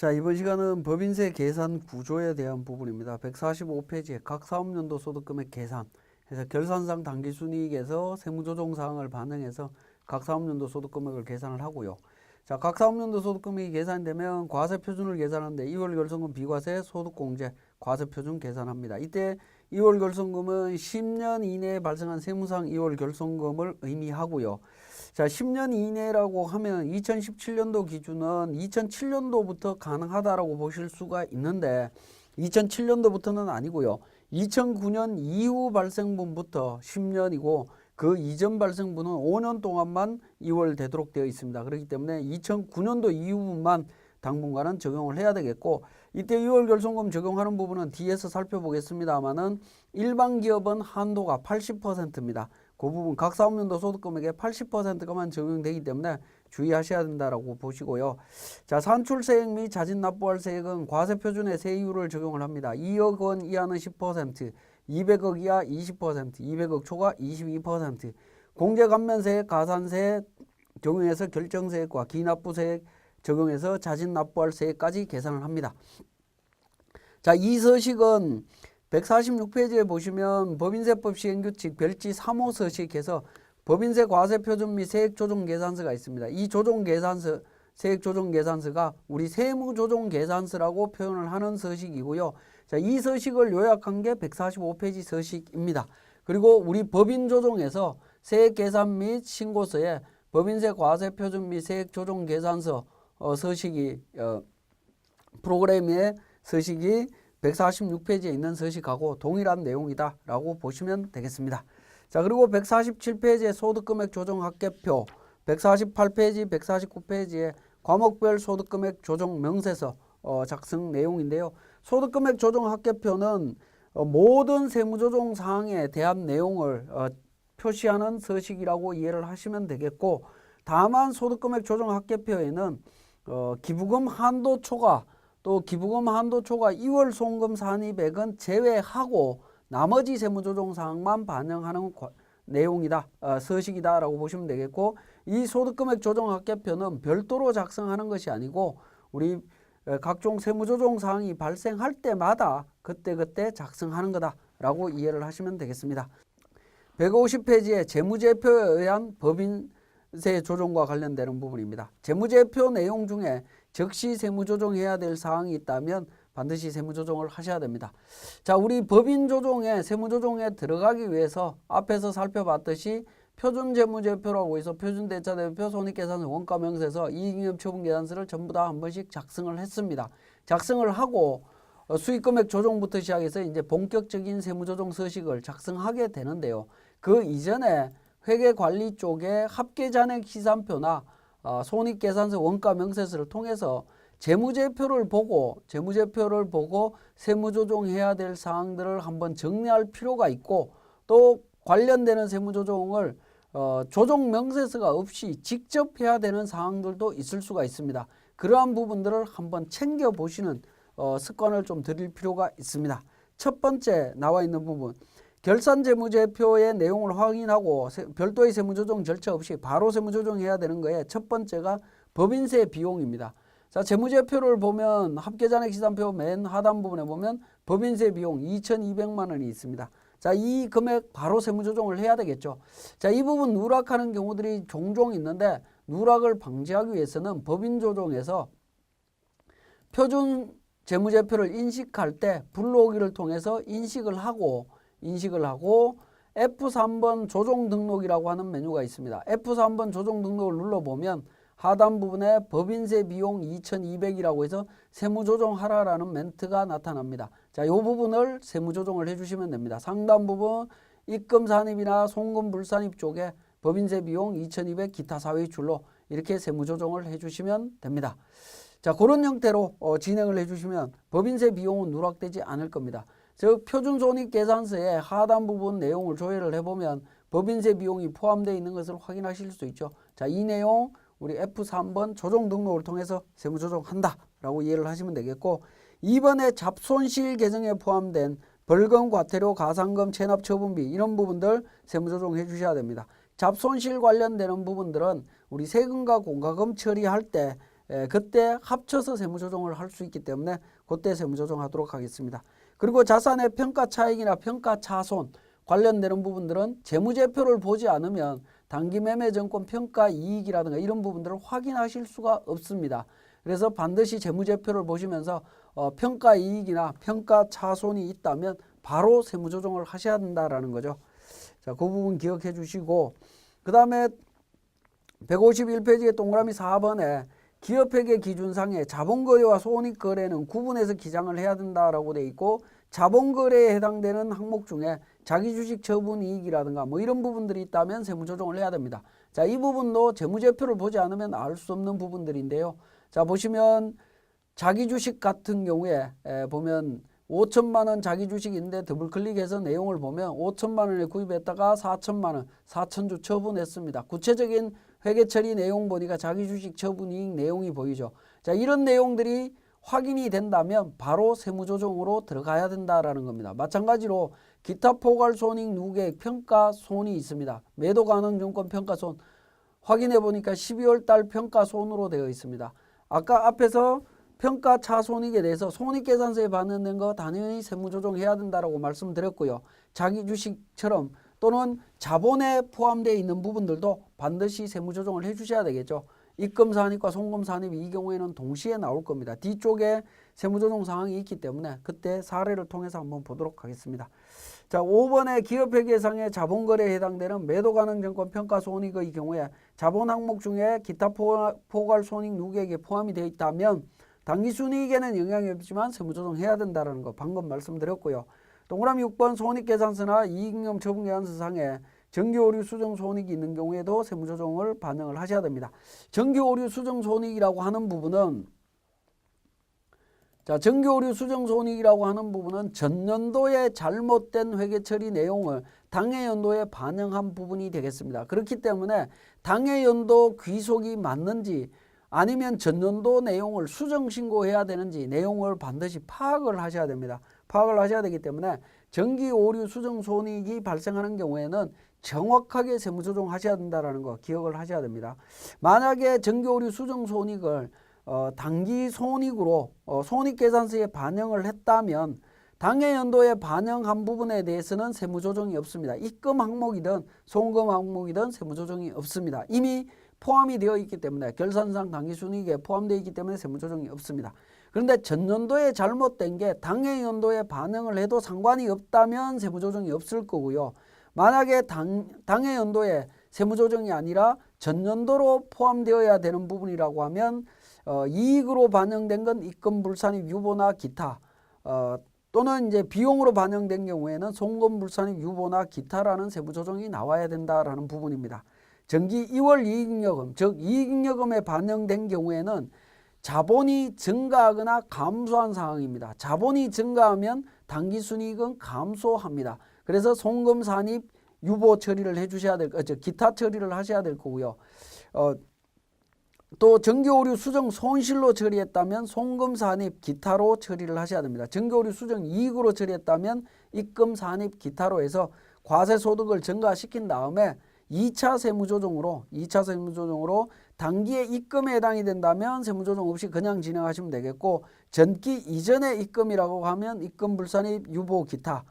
자, 이번 시간은 법인세 계산 구조에 대한 부분입니다. 145페이지에 각 사업연도 소득금액 계산 해서 결산상 당기순이익에서 세무조정사항을 반영해서 각 사업연도 소득금액을 계산을 하고요. 자, 각 사업연도 소득금액이 계산되면 과세표준을 계산하는데 2월 결손금 비과세 소득공제 과세표준 계산합니다. 이때 2월 결손금은 10년 이내에 발생한 세무상 2월 결손금을 의미하고요. 자, 10년 이내라고 하면 2017년도 기준은 2007년도부터 가능하다라고 보실 수가 있는데 2007년도부터는 아니고요. 2009년 이후 발생분부터 10년이고 그 이전 발생분은 5년 동안만 2월 되도록 되어 있습니다. 그렇기 때문에 2009년도 이후만 당분간은 적용을 해야 되겠고, 이때 2월 결손금 적용하는 부분은 뒤에서 살펴보겠습니다만은 일반 기업은 한도가 80%입니다. 그 부분 각 사업연도 소득금액의 80%가만 적용되기 때문에 주의하셔야 된다라고 보시고요. 자, 산출세액 및 자진납부할 세액은 과세표준의 세율을 적용을 합니다. 2억 원 이하는 10%, 200억 이하 20%, 200억 초과 22%, 공제감면세액, 가산세 적용해서 결정세액과 기납부세액 적용해서 자진납부할세액까지 계산을 합니다. 자, 이 서식은 146페이지에 보시면 법인세법 시행규칙 별지 3호 서식에서 법인세 과세표준 및 세액조정계산서가 있습니다. 이 조정계산서, 세액조정계산서가 우리 세무조정계산서라고 표현을 하는 서식이고요. 자, 이 서식을 요약한 게 145페이지 서식입니다. 그리고 우리 법인조정에서 세액계산 및 신고서에 법인세 과세표준 및 세액조정계산서 서식이 프로그램의 서식이 146페이지에 있는 서식하고 동일한 내용이다 라고 보시면 되겠습니다. 자, 그리고 147페이지에 소득금액 조정합계표, 148페이지, 149페이지에 과목별 소득금액 조정 명세서 작성 내용인데요. 소득금액 조정합계표는 모든 세무조정 사항에 대한 내용을 표시하는 서식이라고 이해를 하시면 되겠고, 다만 소득금액 조정합계표에는 기부금 한도 초과 또 기부금 한도 초과 2월 송금 산입액은 제외하고 나머지 세무조정 사항만 반영하는 내용이다, 서식이다 라고 보시면 되겠고, 이 소득금액 조정합계표는 별도로 작성하는 것이 아니고 우리 각종 세무조정 사항이 발생할 때마다 그때그때 작성하는 거다 라고 이해를 하시면 되겠습니다. 150페이지에 재무제표에 의한 법인세 조정과 관련되는 부분입니다. 재무제표 내용 중에 즉시 세무조정해야 될 사항이 있다면 반드시 세무조정을 하셔야 됩니다. 자, 우리 법인조정에 세무조정에 들어가기 위해서 앞에서 살펴봤듯이 표준재무제표라고 해서 표준대차대표, 손익계산서, 원가명세서, 이익잉여처분계산서를 전부 다 한 번씩 작성을 했습니다. 작성을 하고 수익금액 조정부터 시작해서 이제 본격적인 세무조정 서식을 작성하게 되는데요. 그 이전에 회계관리 쪽에 합계잔액 시산표나 손익계산서, 원가명세서를 통해서 재무제표를 보고 세무조정해야 될 사항들을 한번 정리할 필요가 있고, 또 관련되는 세무조정을 조정명세서가 없이 직접 해야 되는 사항들도 있을 수가 있습니다. 그러한 부분들을 한번 챙겨보시는 습관을 좀 들일 필요가 있습니다. 첫 번째 나와 있는 부분, 결산재무제표의 내용을 확인하고 별도의 세무조정 절차 없이 바로 세무조정해야 되는 거에 첫 번째가 법인세 비용입니다. 자, 재무제표를 보면 합계잔액 시산표 맨 하단 부분에 보면 법인세 비용 2,200만 원이 있습니다. 자, 이 금액 바로 세무조정을 해야 되겠죠. 자, 이 부분 누락하는 경우들이 종종 있는데, 누락을 방지하기 위해서는 법인조정에서 표준 재무제표를 인식할 때 불러오기를 통해서 인식을 하고 F3번 조정 등록이라고 하는 메뉴가 있습니다. F3번 조정 등록을 눌러보면 하단 부분에 법인세 비용 2,200이라고 해서 세무조정하라라는 멘트가 나타납니다. 자, 이 부분을 세무조정을 해주시면 됩니다. 상단 부분 입금 산입이나 송금 불산입 쪽에 법인세 비용 2,200 기타 사회이출로 이렇게 세무조정을 해주시면 됩니다. 자, 그런 형태로 진행을 해주시면 법인세 비용은 누락되지 않을 겁니다. 즉 표준손익계산서의 하단 부분 내용을 조회를 해보면 법인세 비용이 포함되어 있는 것을 확인하실 수 있죠. 자, 이 내용 우리 F3번 조정 등록을 통해서 세무조정한다 라고 이해를 하시면 되겠고, 2번에 잡손실 계정에 포함된 벌금, 과태료, 가산금, 체납 처분비 이런 부분들 세무조정해 주셔야 됩니다. 잡손실 관련되는 부분들은 우리 세금과 공과금 처리할 때 그때 합쳐서 세무조정을 할 수 있기 때문에 그때 세무조정하도록 하겠습니다. 그리고 자산의 평가 차익이나 평가 차손 관련되는 부분들은 재무제표를 보지 않으면 단기매매증권 평가 이익이라든가 이런 부분들을 확인하실 수가 없습니다. 그래서 반드시 재무제표를 보시면서 평가 이익이나 평가 차손이 있다면 바로 세무조정을 하셔야 된다라는 거죠. 자, 그 부분 기억해 주시고, 그 다음에 151페이지의 동그라미 4번에 기업회계 기준상의 자본거래와 손익거래는 구분해서 기장을 해야 된다라고 돼 있고, 자본거래에 해당되는 항목 중에 자기주식 처분이익이라든가 뭐 이런 부분들이 있다면 세무조정을 해야 됩니다. 자, 이 부분도 재무제표를 보지 않으면 알 수 없는 부분들인데요. 자, 보시면 자기주식 같은 경우에 보면 5천만 원 자기주식인데 더블클릭해서 내용을 보면 5천만 원에 구입했다가 4천만 원, 4천주 처분했습니다. 구체적인 회계처리 내용 보니까 자기주식 처분이익 내용이 보이죠. 자, 이런 내용들이 확인이 된다면 바로 세무조정으로 들어가야 된다라는 겁니다. 마찬가지로 기타 포괄손익 누계액 평가손이 있습니다. 매도 가능 증권 평가손 확인해 보니까 12월 달 평가손으로 되어 있습니다. 아까 앞에서 평가 차손익에 대해서 손익계산서에 반영된 거 당연히 세무조정해야 된다라고 말씀드렸고요. 자기 주식처럼 또는 자본에 포함되어 있는 부분들도 반드시 세무조정을 해주셔야 되겠죠. 입금산입과 송금산입이 이 경우에는 동시에 나올 겁니다. 뒤쪽에 세무조정 사항이 있기 때문에 그때 사례를 통해서 한번 보도록 하겠습니다. 자, 5번에 기업회계상의 자본거래에 해당되는 매도가능증권 평가손익의 경우에 자본 항목 중에 기타 포괄손익 누계액에 포함이 되어 있다면 당기순이익에는 영향이 없지만 세무조정해야 된다는 거 방금 말씀드렸고요. 동그라미 6번 손익계산서나 이익잉여 처분계산서상에 정기오류 수정 손익이 있는 경우에도 세무조정을 반영을 하셔야 됩니다. 정기오류 수정 손익이라고 하는 부분은 정기오류 수정 손익이라고 하는 부분은 전년도에 잘못된 회계처리 내용을 당해 연도에 반영한 부분이 되겠습니다. 그렇기 때문에 당해 연도 귀속이 맞는지 아니면 전년도 내용을 수정신고해야 되는지 내용을 반드시 파악을 하셔야 됩니다. 파악을 하셔야 되기 때문에 정기오류 수정 손익이 발생하는 경우에는 정확하게 세무조정하셔야 된다는 거 기억을 하셔야 됩니다. 만약에 정기오류 수정 손익을 당기 손익으로 손익계산서에 반영을 했다면 당해 연도에 반영한 부분에 대해서는 세무조정이 없습니다. 입금 항목이든 송금 항목이든 세무조정이 없습니다. 이미 포함이 되어 있기 때문에 결산상 당기순이익에 포함되어 있기 때문에 세무조정이 없습니다. 그런데 전년도에 잘못된 게 당해 연도에 반영을 해도 상관이 없다면 세무조정이 없을 거고요. 만약에 당해 연도에 세무조정이 아니라 전년도로 포함되어야 되는 부분이라고 하면 이익으로 반영된 건 입금불산입 유보나 기타 또는 이제 비용으로 반영된 경우에는 송금불산입 유보나 기타라는 세무조정이 나와야 된다라는 부분입니다. 정기 2월 이익잉여금, 즉 이익잉여금에 반영된 경우에는 자본이 증가하거나 감소한 상황입니다. 자본이 증가하면 당기순이익은 감소합니다. 그래서 송금산입 유보 처리를 해주셔야 될 거죠. 기타 처리를 하셔야 될 거고요. 또 정기오류 수정 손실로 처리했다면 송금산입 기타로 처리를 하셔야 됩니다. 정기오류 수정 이익으로 처리했다면 입금산입 기타로 해서 과세소득을 증가시킨 다음에 2차 세무조정으로 단기에 입금에 해당이 된다면 세무조정 없이 그냥 진행하시면 되겠고 전기 이전의 입금이라고 하면 입금불산입 유보 기타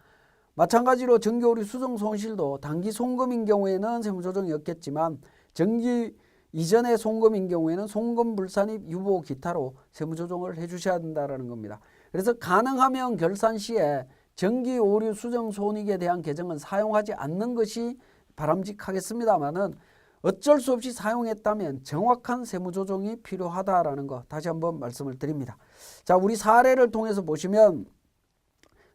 마찬가지로 정기오류 수정 손실도 단기 송금인 경우에는 세무조정이 없겠지만 정기 이전의 송금인 경우에는 송금불산입 유보 기타로 세무조정을 해주셔야 된다는 겁니다. 그래서 가능하면 결산 시에 정기오류 수정 손익에 대한 계정은 사용하지 않는 것이 바람직하겠습니다만은 어쩔 수 없이 사용했다면 정확한 세무조정이 필요하다라는 거 다시 한번 말씀을 드립니다. 자, 우리 사례를 통해서 보시면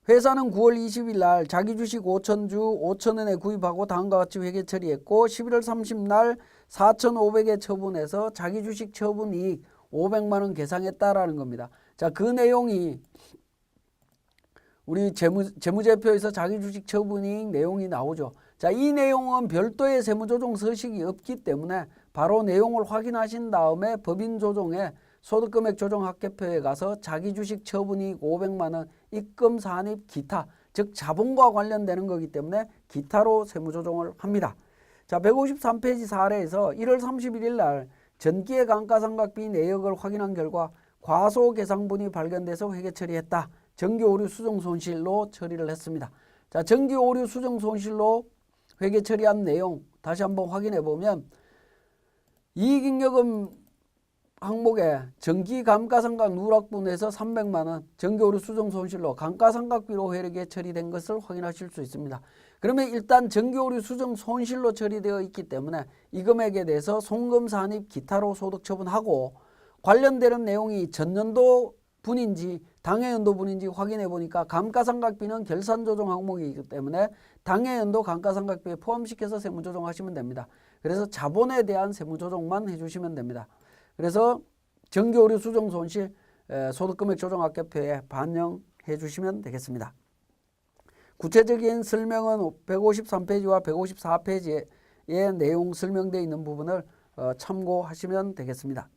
회사는 9월 20일 날 자기 주식 5천주 5천원에 구입하고 다음과 같이 회계 처리했고 11월 30날 4,500에 처분해서 자기 주식 처분이익 500만 원 계상했다라는 겁니다. 자, 그 내용이 우리 재무제표에서 자기 주식 처분이익 내용이 나오죠. 자, 이 내용은 별도의 세무조정 서식이 없기 때문에 바로 내용을 확인하신 다음에 법인조정에 소득금액조정합계표에 가서 자기주식 처분이익 500만 원 입금 산입 기타 즉 자본과 관련되는 거기 때문에 기타로 세무조정을 합니다. 자, 153페이지 사례에서 1월 31일 날 전기의 감가상각비 내역을 확인한 결과 과소계상분이 발견돼서 회계 처리했다. 전기오류 수정 손실로 처리를 했습니다. 자, 전기오류 수정 손실로 회계 처리한 내용 다시 한번 확인해 보면 이익잉여금 항목에 전기감가상각 누락분에서 300만 원 전기오류 수정 손실로 감가상각비로 회계 처리된 것을 확인하실 수 있습니다. 그러면 일단 전기오류 수정 손실로 처리되어 있기 때문에 이 금액에 대해서 송금 산입 기타로 소득 처분하고 관련되는 내용이 전년도 분인지 당해연도 분인지 확인해 보니까 감가상각비는 결산조정 항목이기 때문에 당해연도 감가상각비에 포함시켜서 세무조정하시면 됩니다. 그래서 자본에 대한 세무조정만 해주시면 됩니다. 그래서 전기오류 수정 손실 소득금액 조정합계표에 반영해 주시면 되겠습니다. 구체적인 설명은 153페이지와 154페이지에 내용 설명되어 있는 부분을 참고하시면 되겠습니다.